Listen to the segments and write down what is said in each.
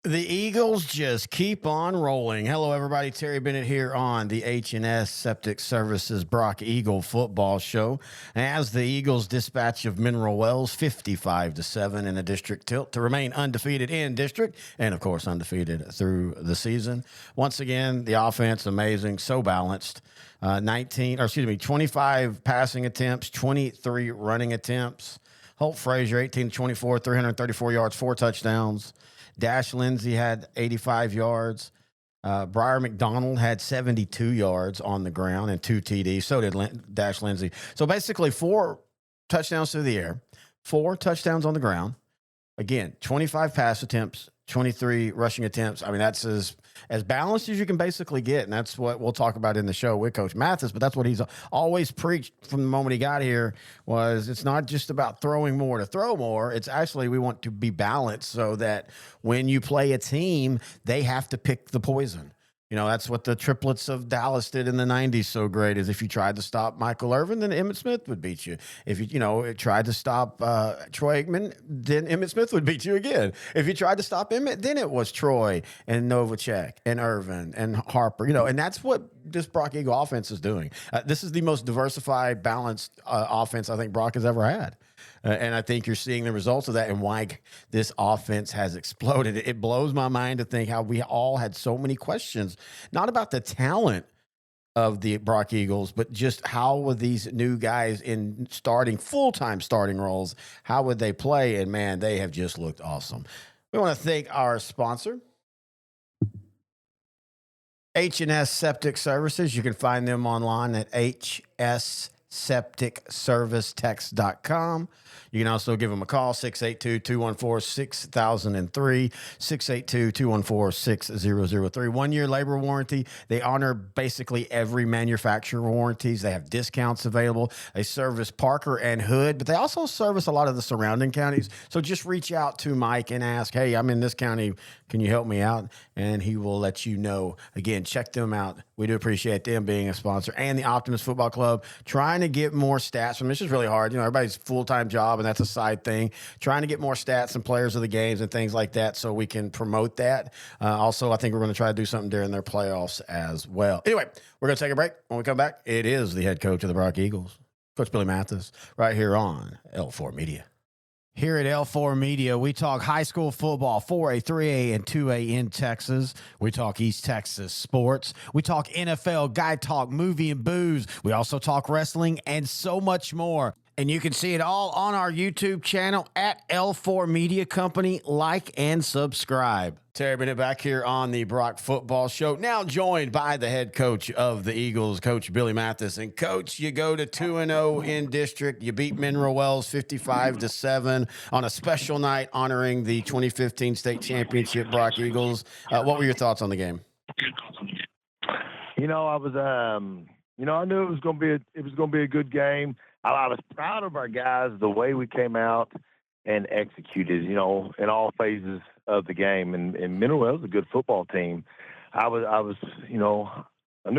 The Eagles just keep on rolling. Hello, everybody. Terry Bennett here on the H&S Septic Services Brock Eagle Football Show. As the Eagles dispatch of Mineral Wells 55-7 in the district tilt to remain undefeated in district and, of course, undefeated through the season. Once again, the offense amazing, so balanced. 25 passing attempts, 23 running attempts. Holt Frazier, 18-24, 334 yards, 4 touchdowns. Dash Lindsey had 85 yards. Briar McDonald had 72 yards on the ground and 2 TDs. So did Dash Lindsey. So basically 4 touchdowns through the air, 4 touchdowns on the ground. Again, 25 pass attempts, 23 rushing attempts. I mean, that's as balanced as you can basically get, and that's what we'll talk about in the show with Coach Mathis, but that's what he's always preached from the moment he got here was it's not just about throwing more to throw more. It's actually we want to be balanced so that when you play a team, they have to pick the poison. You know, that's what the triplets of Dallas did in the 90s so great is if you tried to stop Michael Irvin, then Emmitt Smith would beat you. If you tried to stop Troy Aikman, then Emmitt Smith would beat you again. If you tried to stop Emmitt, then it was Troy and Novacek and Irvin and Harper, and that's what this Brock Eagle offense is doing. This is the most diversified, balanced offense I think Brock has ever had. And I think you're seeing the results of that and why this offense has exploded. It blows my mind to think how we all had so many questions, not about the talent of the Brock Eagles, but just how would these new guys in full-time starting roles, how would they play? And, man, they have just looked awesome. We want to thank our sponsor, H&S Septic Services. You can find them online at hssepticservicetext.com. You can also give them a call, 682-214-6003, 682-214-6003. 1-year labor warranty. They honor basically every manufacturer warranties. They have discounts available. They service Parker and Hood, but they also service a lot of the surrounding counties. So just reach out to Mike and ask, hey, I'm in this county. Can you help me out? And he will let you know. Again, check them out. We do appreciate them being a sponsor. And the Optimus Football Club, trying to get more stats from this is really hard. Everybody's full-time job, and that's a side thing. Trying to get more stats and players of the games and things like that so we can promote that. Also, I think we're going to try to do something during their playoffs as well. Anyway, we're going to take a break. When we come back, it is the head coach of the Brock Eagles, Coach Billy Mathis, right here on L4 Media. Here at L4 Media, we talk high school football, 4A, 3A, and 2A in Texas. We talk East Texas sports. We talk NFL, guy talk, movie, and booze. We also talk wrestling and so much more. And you can see it all on our YouTube channel at L4 Media Company. Like and subscribe. Terry Bennett back here on the Brock Football Show. Now joined by the head coach of the Eagles, Coach Billy Mathis. And, Coach, you go to 2-0 in district. You beat Mineral Wells 55-7 on a special night honoring the 2015 state championship Brock Eagles. What were your thoughts on the game? I was, I knew it was going to be a good game. I was proud of our guys, the way we came out and executed, in all phases of the game. And Mineral Wells is a good football team. I knew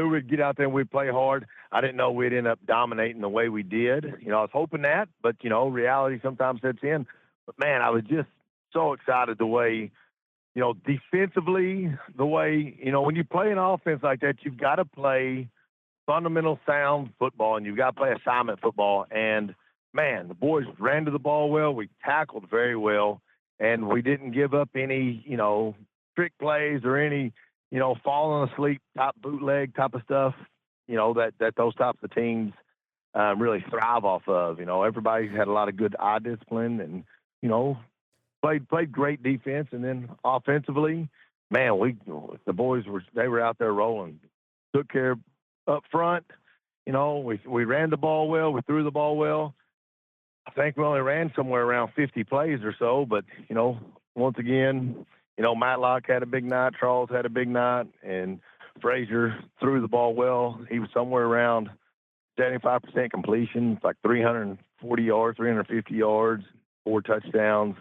we'd get out there and we'd play hard. I didn't know we'd end up dominating the way we did. I was hoping that, but, reality sometimes sets in. But, man, I was just so excited the way, defensively, the way, when you play an offense like that, you've got to play fundamental sound football, and you've got to play assignment football. And, man, the boys ran to the ball well. We tackled very well, and we didn't give up any, trick plays or any, falling asleep type bootleg type of stuff, that those types of teams really thrive off of. Everybody's had a lot of good eye discipline and, played great defense. And then offensively, man, the boys were out there rolling, took care up front. We ran the ball well. We threw the ball well. I think we only ran somewhere around 50 plays or so. But, once again, Matlock had a big night. Charles had a big night. And Frazier threw the ball well. He was somewhere around 75% completion, like 340 yards, 350 yards, 4 touchdowns.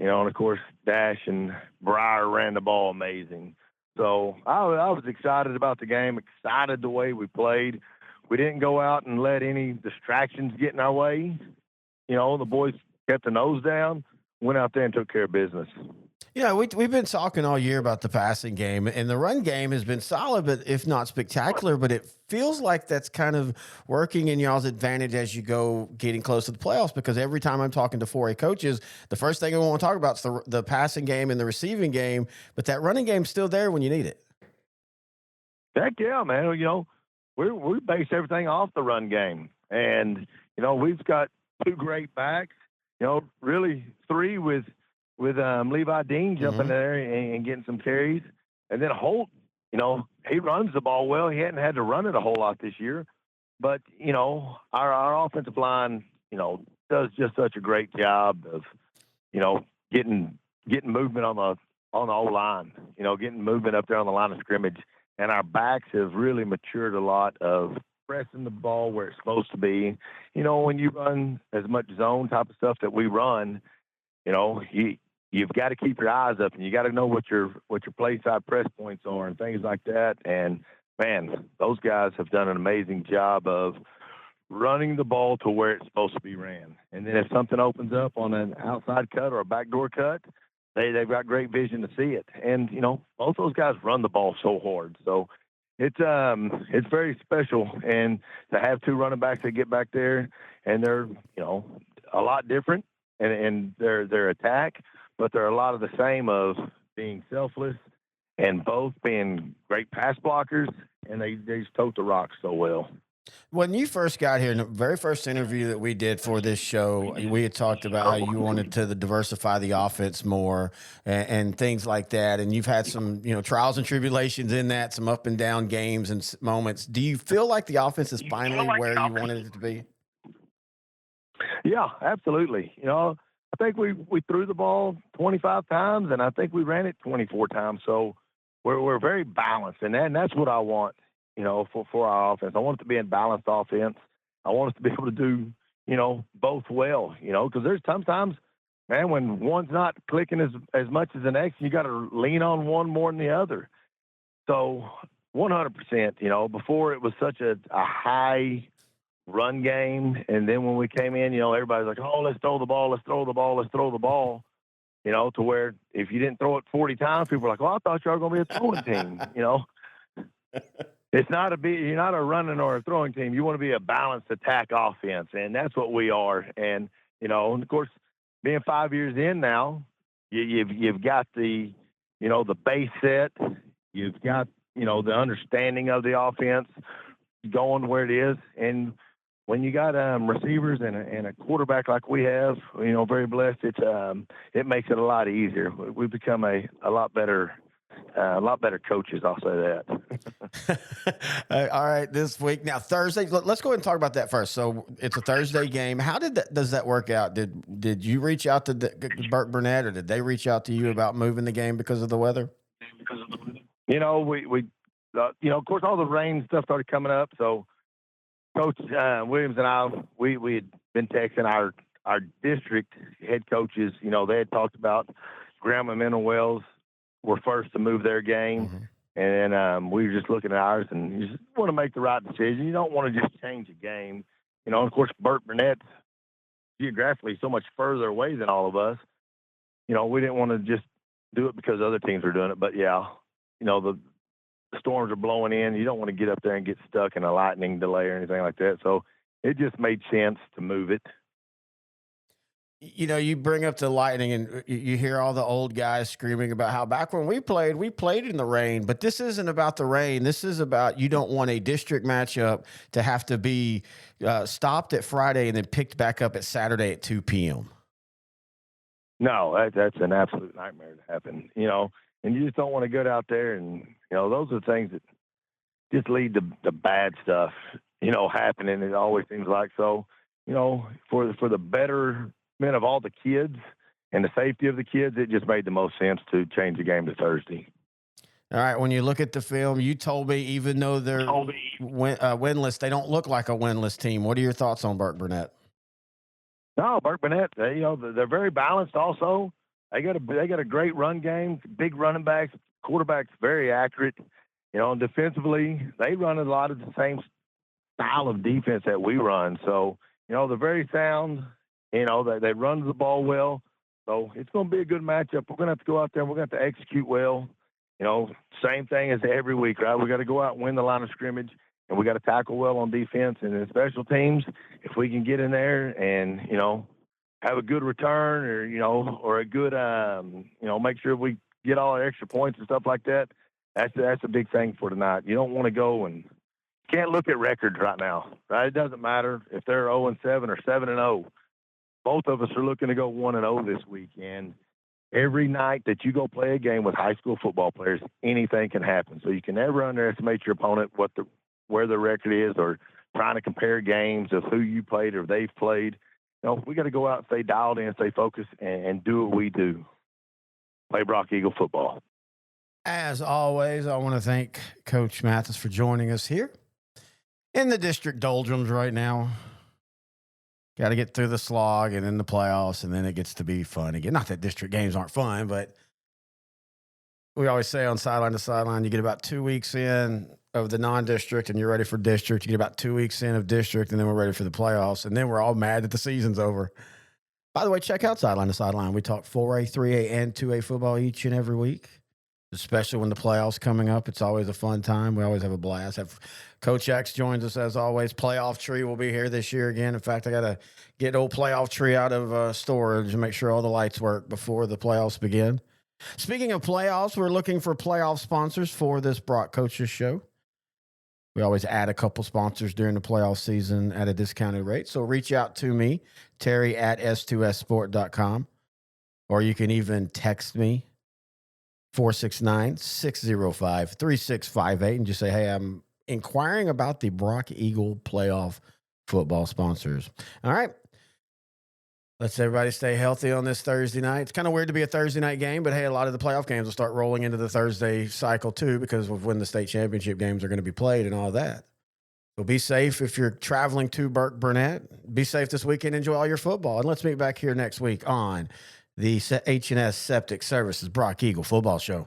And, of course, Dash and Briar ran the ball amazing. So I was excited about the game, excited the way we played. We didn't go out and let any distractions get in our way. The boys kept the nose down, went out there and took care of business. Yeah, we've been talking all year about the passing game, and the run game has been solid, but if not spectacular. But it feels like that's kind of working in y'all's advantage as you go getting close to the playoffs. Because every time I'm talking to 4A coaches, the first thing I want to talk about is the passing game and the receiving game, but that running game's still there when you need it. Heck yeah, man. We base everything off the run game, and we've got two great backs. Really three with Levi Dean jumping Hmm. there and getting some carries, and then Holt. He runs the ball well. He hadn't had to run it a whole lot this year, but our offensive line does just such a great job of you know getting movement on the O line. Getting movement up there on the line of scrimmage, and our backs have really matured a lot of pressing the ball where it's supposed to be. When you run as much zone type of stuff that we run, you know, you you've got to keep your eyes up, and you got to know what your play side press points are and things like that. And man, those guys have done an amazing job of running the ball to where it's supposed to be ran. And then if something opens up on an outside cut or a backdoor cut, they've got great vision to see it. And both those guys run the ball so hard. So it's very special. And to have two running backs that get back there, and they're a lot different and their attack, but they're a lot of the same of being selfless and both being great pass blockers, and they just tote the rock so well. When you first got here, in the very first interview that we did for this show, we had talked about how you wanted to diversify the offense more and things like that. And you've had some, trials and tribulations in that, some up and down games and moments. Do you feel like the offense is finally where you wanted it to be? Yeah, absolutely. I think we threw the ball 25 times, and I think we ran it 24 times. So we're very balanced, and that's what I want. For our offense, I want it to be a balanced offense. I want us to be able to do both well. Because there's sometimes, man, when one's not clicking as much as the next, you got to lean on one more than the other. So 100%. Before it was such a high run game. And then when we came in, everybody's like, oh, let's throw the ball, let's throw the ball, let's throw the ball. To where if you didn't throw it 40 times, people were like, well, I thought y'all were going to be a throwing team. It's not you're not a running or a throwing team. You want to be a balanced attack offense, and that's what we are. And and of course, being 5 years in now, you've got the base set. You've got the understanding of the offense going where it is, and when you got receivers and a quarterback like we have, very blessed. It makes it a lot easier. We've become a lot better coaches. I'll say that. All right, this week now Thursday. Let's go ahead and talk about that first. So it's a Thursday game. How does that work out? Did you reach out to Burke Burnett, or did they reach out to you about moving the game because of the weather? Of course, all the rain stuff started coming up. So Coach Williams and I, we had been texting our district head coaches. They had talked about Graham and Mineral Wells were first to move their game. Mm-hmm. And then we were just looking at ours, and you just want to make the right decision. You don't want to just change a game. Of course, Burt Burnett's geographically so much further away than all of us. We didn't want to just do it because other teams are doing it. But, yeah, the storms are blowing in. You don't want to get up there and get stuck in a lightning delay or anything like that. So it just made sense to move it. You bring up the Lightning, and you hear all the old guys screaming about how back when we played in the rain. But this isn't about the rain. This is about, you don't want a district matchup to have to be stopped at Friday and then picked back up at Saturday at 2 p.m. No, that's an absolute nightmare to happen, and you just don't want to get out there. And, those are things that just lead to bad stuff, happening. It always seems like. So, for the betterment of all the kids and the safety of the kids, it just made the most sense to change the game to Thursday. All right. When you look at the film, you told me even though they're winless, they don't look like a winless team. What are your thoughts on Burke Burnett? No, Burke Burnett, they're very balanced also. They got a great run game, big running backs, quarterback's very accurate. And defensively, they run a lot of the same style of defense that we run. So, they're very sound. They run the ball well. So it's going to be a good matchup. We're going to have to go out there and we're going to have to execute well. You know, same thing as every week, right? We got to go out and win the line of scrimmage, and we got to tackle well on defense and in special teams. If we can get in there and, you know, have a good return or, you know, or a good, you know, make sure we get all our extra points and stuff like that, that's a big thing for tonight. You don't want to go and can't look at records right now, right? It doesn't matter if they're 0-7 or 7-0. Both of us are looking to go 1-0 this week. And every night that you go play a game with high school football players, anything can happen. So you can never underestimate your opponent, where the record is, or trying to compare games of who you played or they've played. You know, we got to go out and stay dialed in, stay focused, and do what we do. Play Brock Eagle football. As always, I want to thank Coach Mathis for joining us here in the district doldrums right now. Got to get through the slog and then the playoffs, and then it gets to be fun again. Not that district games aren't fun, but we always say on sideline to sideline, you get about 2 weeks in of the non-district and you're ready for district. You get about 2 weeks in of district, and then we're ready for the playoffs, and then we're all mad that the season's over. By the way, check out Sideline to Sideline. We talk 4A, 3A, and 2A football each and every week, especially when the playoffs coming up. It's always a fun time. We always have a blast. Coach X joins us as always. Playoff tree will be here this year again. In fact, I got to get old playoff tree out of storage and make sure all the lights work before the playoffs begin. Speaking of playoffs, we're looking for playoff sponsors for this Brock Coaches show. We always add a couple sponsors during the playoff season at a discounted rate. So reach out to me, Terry at s2ssport.com, or you can even text me, 469-605-3658, and just say, hey, I'm inquiring about the Brock Eagle playoff football sponsors. All right. Let's everybody stay healthy on this Thursday night. It's kind of weird to be a Thursday night game, but hey, a lot of the playoff games will start rolling into the Thursday cycle too, because of when the state championship games are going to be played and all that. So be safe if you're traveling to Burke Burnett. Be safe this weekend. Enjoy all your football. And let's meet back here next week on the H&S Septic Services Brock Eagle Football Show.